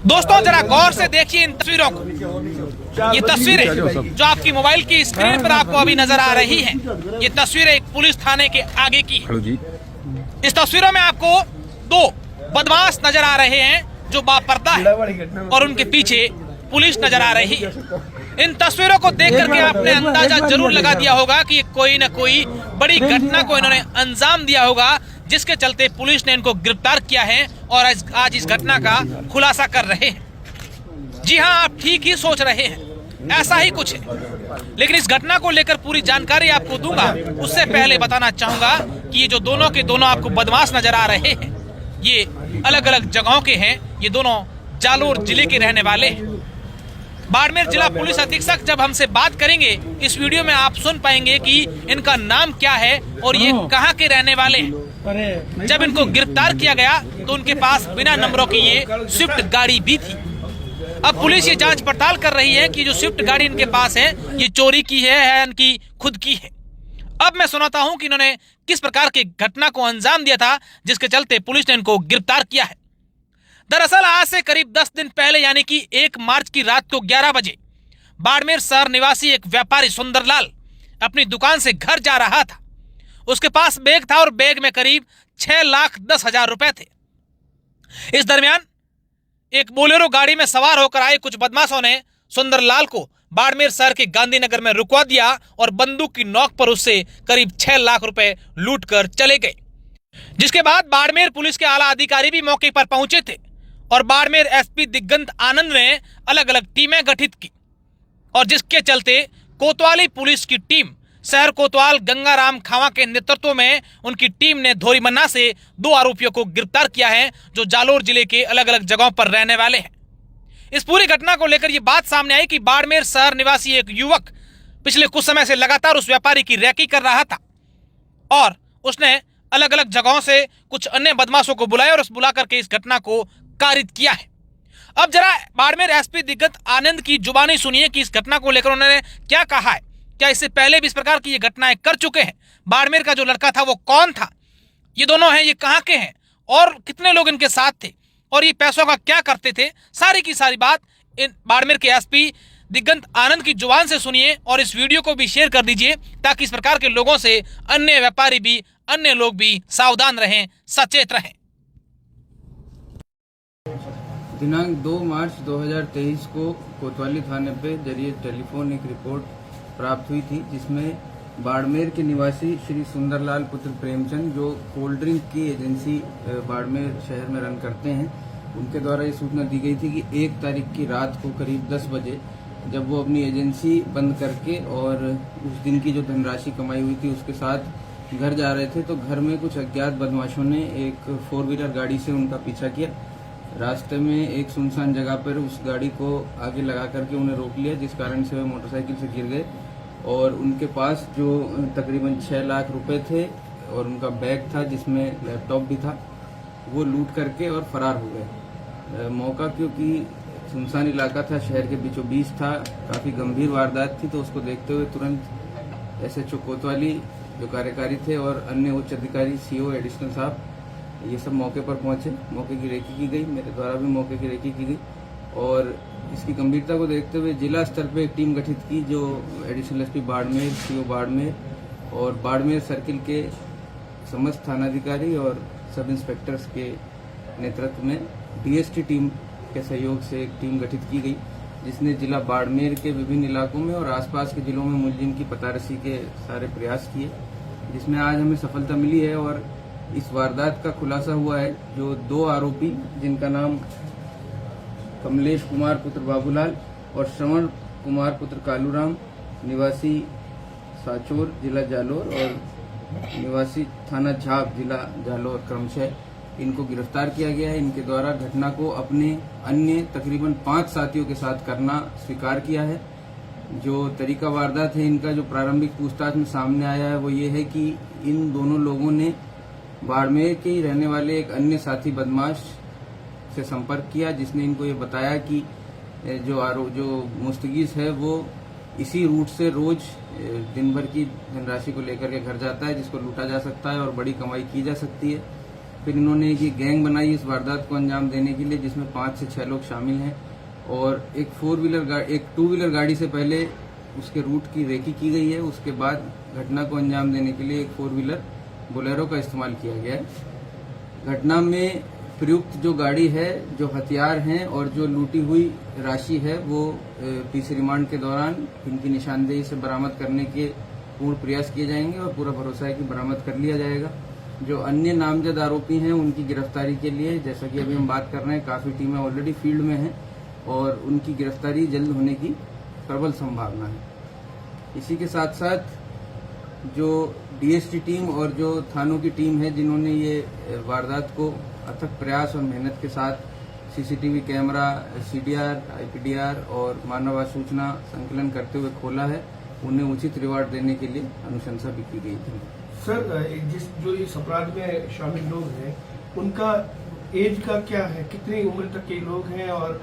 दोस्तों जरा गौर से देखिए इन तस्वीरों को। ये तस्वीरें जो आपकी मोबाइल की स्क्रीन पर आपको अभी नजर आ रही हैं, ये तस्वीरें एक पुलिस थाने के आगे की है। इस तस्वीरों में आपको दो बदमाश नजर आ रहे हैं जो बापर्दा है और उनके पीछे पुलिस नजर आ रही है। इन तस्वीरों को देख करके आपने अंदाजा जरूर लगा दिया होगा कि कोई न कोई बड़ी घटना को इन्होंने अंजाम दिया होगा, जिसके चलते पुलिस ने इनको गिरफ्तार किया है और आज इस घटना का खुलासा कर रहे हैं। जी हाँ, आप ठीक ही सोच रहे हैं, ऐसा ही कुछ है। लेकिन इस घटना को लेकर पूरी जानकारी आपको दूंगा, उससे पहले बताना चाहूंगा कि ये जो दोनों के दोनों आपको बदमाश नजर आ रहे हैं, ये अलग अलग जगहों के हैं। ये दोनों जालोर जिले के रहने वाले हैं। बाड़मेर जिला पुलिस अधीक्षक जब हमसे बात करेंगे इस वीडियो में आप सुन पाएंगे कि इनका नाम क्या है और ये कहां के रहने वाले हैं। जब इनको गिरफ्तार किया गया तो उनके पास बिना नंबरों की ये स्विफ्ट गाड़ी भी थी। अब पुलिस ये जांच पड़ताल कर रही है कि जो स्विफ्ट गाड़ी इनके पास है ये चोरी की है इनकी खुद की है। अब मैं सुनाता हूं कि इन्होंने किस प्रकार की घटना को अंजाम दिया था, जिसके चलते पुलिस ने इनको गिरफ्तार किया है। दरअसल आज से करीब 10 दिन पहले यानी कि 1 मार्च की रात को 11 बजे बाड़मेर शहर निवासी एक व्यापारी सुंदरलाल अपनी दुकान से घर जा रहा था। उसके पास बैग था और बैग में करीब 6,10,000 रुपए थे। इस दरमियान एक बोलेरो गाड़ी में सवार होकर आए कुछ बदमाशों ने सुंदरलाल को बाड़मेर शहर के गांधीनगर में रुकवा दिया और बंदूक की नोक पर उससे करीब 6 लाख रुपए लूट कर चले गए। जिसके बाद बाड़मेर पुलिस के आला अधिकारी भी मौके पर पहुंचे थे और बाड़मेर एसपी दिगंत आनंद ने अलग अलग टीमें गठित की और जिसके चलते कोतवाली पुलिस की टीम शहर कोतवाल गंगाराम खावा के नेतृत्व में उनकी टीम ने धोरीमन्ना से 2 आरोपियों को गिरफ्तार किया है जो जालोर जिले के अलग अलग जगहों पर रहने वाले हैं। इस पूरी घटना को लेकर यह बात सामने आई कि बाड़मेर शहर निवासी एक युवक पिछले कुछ समय से लगातार उस व्यापारी की रैकी कर रहा था और उसने अलग अलग जगहों से कुछ अन्य बदमाशों को बुलाया और बुला करके इस घटना को कारित किया है। अब जरा बाड़मेर एसपी दिगंत आनंद की जुबानी सुनिए कि इस घटना को लेकर उन्होंने क्या कहा है। क्या इससे पहले भी इस प्रकार की ये घटनाएं कर चुके हैं? बाड़मेर का जो लड़का था वो कौन था, ये दोनों हैं, ये कहां के हैं और कितने लोग इनके साथ थे और ये पैसों का क्या करते थे, सारी की सारी बात इन बाड़मेर के एसपी दिगंत आनंद की जुबान से सुनिए और इस वीडियो को भी शेयर कर दीजिए ताकि इस प्रकार के लोगों से अन्य व्यापारी भी, अन्य लोग भी सावधान रहें, सचेत रहें। दिनांक 2 मार्च 2023 को कोतवाली थाने पे जरिए टेलीफोन एक रिपोर्ट प्राप्त हुई थी जिसमें बाड़मेर के निवासी श्री सुंदरलाल पुत्र प्रेमचंद जो कोल्ड ड्रिंक की एजेंसी बाड़मेर शहर में रन करते हैं, उनके द्वारा ये सूचना दी गई थी कि 1 तारीख की रात को करीब 10 बजे जब वो अपनी एजेंसी बंद करके और उस दिन की जो धनराशि कमाई हुई थी उसके साथ घर जा रहे थे तो घर में कुछ अज्ञात बदमाशों ने एक 4 व्हीलर गाड़ी से उनका पीछा किया। रास्ते में एक सुनसान जगह पर उस गाड़ी को आगे लगा करके उन्हें रोक लिया, जिस कारण से वे मोटरसाइकिल से गिर गए और उनके पास जो तकरीबन 6 लाख रुपए थे और उनका बैग था जिसमें लैपटॉप भी था, वो लूट करके और फरार हो गए। मौका क्योंकि सुनसान इलाका था, शहर के बीचों बीच था, काफ़ी गंभीर वारदात थी, तो उसको देखते हुए तुरंत एसएचओ कोतवाली जो कार्यकारी थे और अन्य उच्च अधिकारी सीओ एडिशनल साहब ये सब मौके पर पहुंचे। मौके की रेकी की गई, मेरे द्वारा भी मौके की रेकी की गई और इसकी गंभीरता को देखते हुए जिला स्तर पर एक टीम गठित की जो additional SP Barmer, CO Barmer और बाड़मेर सर्किल के समस्त थानाधिकारी और सब इंस्पेक्टर्स के नेतृत्व में डीएसटी टीम के सहयोग से एक टीम गठित की गई जिसने जिला बाड़मेर के विभिन्न इलाकों में और आसपास के जिलों में मुलजिम की पतारसी के सारे प्रयास किए, जिसमें आज हमें सफलता मिली है और इस वारदात का खुलासा हुआ है। जो 2 आरोपी जिनका नाम कमलेश कुमार पुत्र बाबूलाल और श्रवण कुमार पुत्र कालूराम निवासी साचोर जिला जालोर और निवासी थाना झाप जिला जालोर क्रमशः इनको गिरफ्तार किया गया है। इनके द्वारा घटना को अपने अन्य तकरीबन 5 साथियों के साथ करना स्वीकार किया है। जो तरीका वारदात है इनका जो प्रारंभिक पूछताछ में सामने आया है वो ये है कि इन दोनों लोगों ने बाड़मेर के ही रहने वाले एक अन्य साथी बदमाश से संपर्क किया जिसने इनको ये बताया कि जो मुस्तगीज है वो इसी रूट से रोज दिन भर की धनराशि को लेकर के घर जाता है जिसको लूटा जा सकता है और बड़ी कमाई की जा सकती है। फिर इन्होंने ये गैंग बनाई इस वारदात को अंजाम देने के लिए, जिसमें 5 से 6 लोग शामिल हैं। और एक टू व्हीलर गाड़ी से पहले उसके रूट की रेकी की गई है। उसके बाद घटना को अंजाम देने के लिए एक 4 व्हीलर बोलेरो का इस्तेमाल किया गया है। घटना में प्रयुक्त जो गाड़ी है, जो हथियार हैं और जो लूटी हुई राशि है, वो पीसी रिमांड के दौरान इनकी निशानदेही से बरामद करने के पूर्ण प्रयास किए जाएंगे और पूरा भरोसा है कि बरामद कर लिया जाएगा। जो अन्य नामजद आरोपी हैं उनकी गिरफ्तारी के लिए, जैसा कि अभी हम बात कर रहे हैं, काफी टीमें ऑलरेडी फील्ड में हैं और उनकी गिरफ्तारी जल्द होने की प्रबल संभावना है। इसी के साथ साथ जो डीएसटी टीम और जो थानों की टीम है, जिन्होंने ये वारदात को अथक प्रयास और मेहनत के साथ सीसीटीवी कैमरा, सीडीआर, आईपीडीआर और मानव सूचना संकलन करते हुए खोला है, उन्हें उचित रिवार्ड देने के लिए अनुशंसा भी की गई थी। सर, जो इस अपराध में शामिल लोग हैं, उनका एज का क्या है, कितनी उम्र तक के लोग हैं और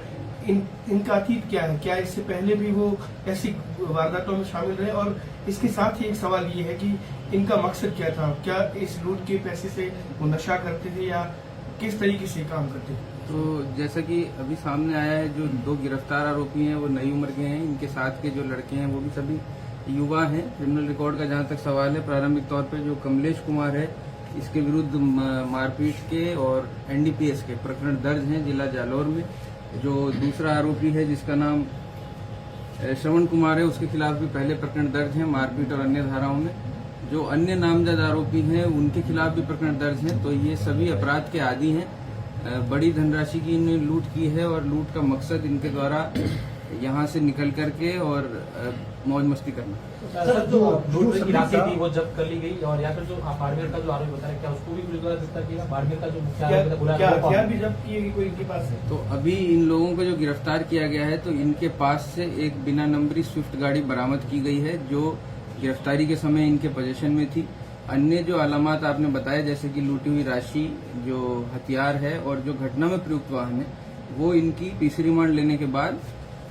इनका अतीत क्या है? क्या इससे पहले भी वो ऐसी वारदातों में शामिल रहे? और इसके साथ ही एक सवाल ये है कि इनका मकसद क्या था? क्या इस लूट के पैसे से वो नशा करते थे या किस तरीके से काम करते थे? तो जैसा कि अभी सामने आया है, जो 2 गिरफ्तार आरोपी हैं वो नई उम्र के हैं। इनके साथ के जो लड़के हैं वो भी सभी युवा हैं। क्रिमिनल रिकॉर्ड का जहां तक सवाल है, प्रारंभिक तौर पे जो कमलेश कुमार है, इसके विरुद्ध मारपीट के और एनडीपीएस के प्रकरण दर्ज हैं जिला जालौर में। जो दूसरा आरोपी है जिसका नाम श्रवण कुमार है, उसके खिलाफ भी पहले प्रकरण दर्ज हैं मारपीट और अन्य धाराओं में। जो अन्य नामजद आरोपी हैं उनके खिलाफ भी प्रकरण दर्ज हैं। तो ये सभी अपराध के आदी हैं। बड़ी धनराशि की इन्होंने लूट की है और लूट का मकसद इनके द्वारा यहाँ से निकल करके और मौज मस्ती करना। सर, जो लूट की राशि थी वो जब्त कर ली गई और या फिर जो बाड़मेर का जो आरोपी बता रहे, क्या उसको भी पुलिस द्वारा गिरफ्तार किया? बाड़मेर का जो मुख्य आरोपी था, क्या हथियार भी जब्त किए कोई इनके पास है? तो अभी इन लोगों को जो गिरफ्तार किया गया है, तो इनके पास से एक बिना नंबरी स्विफ्ट गाड़ी बरामद की गई है, जो गिरफ्तारी के समय इनके पोजीशन में थी। अन्य जो अलामात आपने बताया, जैसे कि लूटी हुई राशि, जो हथियार है और जो घटना में प्रयुक्त वाहन है, वो इनकी पीसी रिमांड लेने के बाद,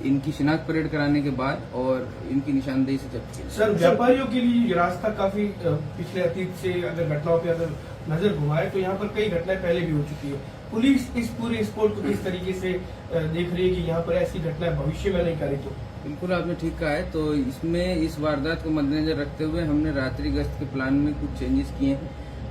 इनकी शिनाख्त परेड कराने के बाद और इनकी निशानदेही से जब्त किया। सर, व्यापारियों के लिए ये रास्ता काफी पिछले अतीत से अगर घटनाओं पे अगर नजर घुमाए तो यहाँ पर कई घटनाएं पहले भी हो चुकी है। पुलिस इस पूरे स्पोर्ट को किस तरीके से देख रही है कि यहाँ पर ऐसी घटनाएं भविष्य में नहीं करे? तो बिल्कुल आपने ठीक कहा है। तो इसमें इस वारदात को मद्देनजर रखते हुए हमने रात्रि गश्त के प्लान में कुछ चेंजेस किए हैं,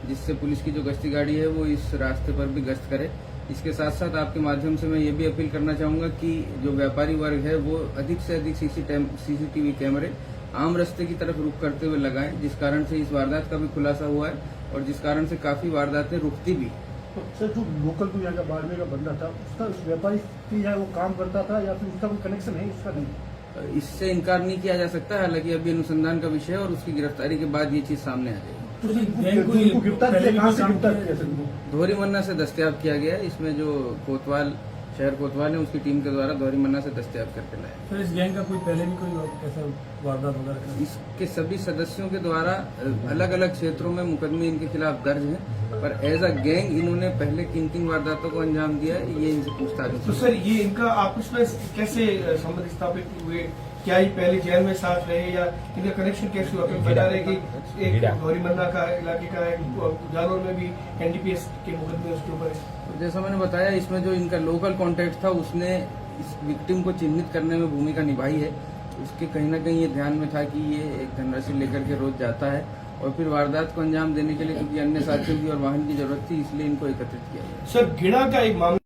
जिससे पुलिस की जो गश्ती गाड़ी है वो इस रास्ते पर भी गश्त करे। इसके साथ साथ आपके माध्यम से मैं ये भी अपील करना चाहूंगा कि जो व्यापारी वर्ग है वो अधिक से अधिक सीसीटीवी कैमरे आम रास्ते की तरफ रुख करते हुए लगाएं, जिस कारण से इस वारदात का भी खुलासा हुआ है और जिस कारण से काफी वारदातें रुकती भी। सर, जो लोकल को यहाँ का बाड़मेर का बंदा था, उसका उस व्यापारी की यहाँ वो काम करता था या फिर उसका कोई कनेक्शन है? इसका नहीं, इससे इनकार नहीं किया जा सकता। हालांकि अभी अनुसंधान का विषय है और उसकी गिरफ्तारी के बाद ये चीज सामने आ जाएगी। धोरी मन्ना से दस्तयाब किया गया है। इसमें जो कोतवाल, शहर कोतवाल है, उसकी टीम के द्वारा धोरी मन्ना से दस्तयाब करके लाया। सर, इस गैंग का कोई पहले भी कोई ऐसा वारदात वगैरह? इसके सभी सदस्यों के द्वारा अलग अलग क्षेत्रों में मुकदमे इनके खिलाफ दर्ज हैं, पर एज अ गैंग इन्होंने पहले किन वारदातों को अंजाम दिया है, ये इनसे पूछताछ। तो सर, ये इनका आपस में कैसे संबंध स्थापित हुए? क्या ये पहले जेल में साथ रहे या इनका कनेक्शन कैसे हुआ? बता रहे कि एक गौरी मन्ना का इलाके का है, जालौर में भी एनडीपीएस के मुकदमे उसके ऊपर है। तो जैसा मैंने बताया, इसमें जो इनका लोकल कॉन्टैक्ट था उसने इस विक्टिम को चिन्हित करने में भूमिका निभाई है। उसके कहीं ना कहीं ये ध्यान में था कि ये एक धनराशि लेकर के रोज जाता है और फिर वारदात को अंजाम देने के लिए क्योंकि अन्य साथियों की और वाहन की जरूरत थी, इसलिए इनको एकत्रित किया गया। सर, गिड़ा का एक मामला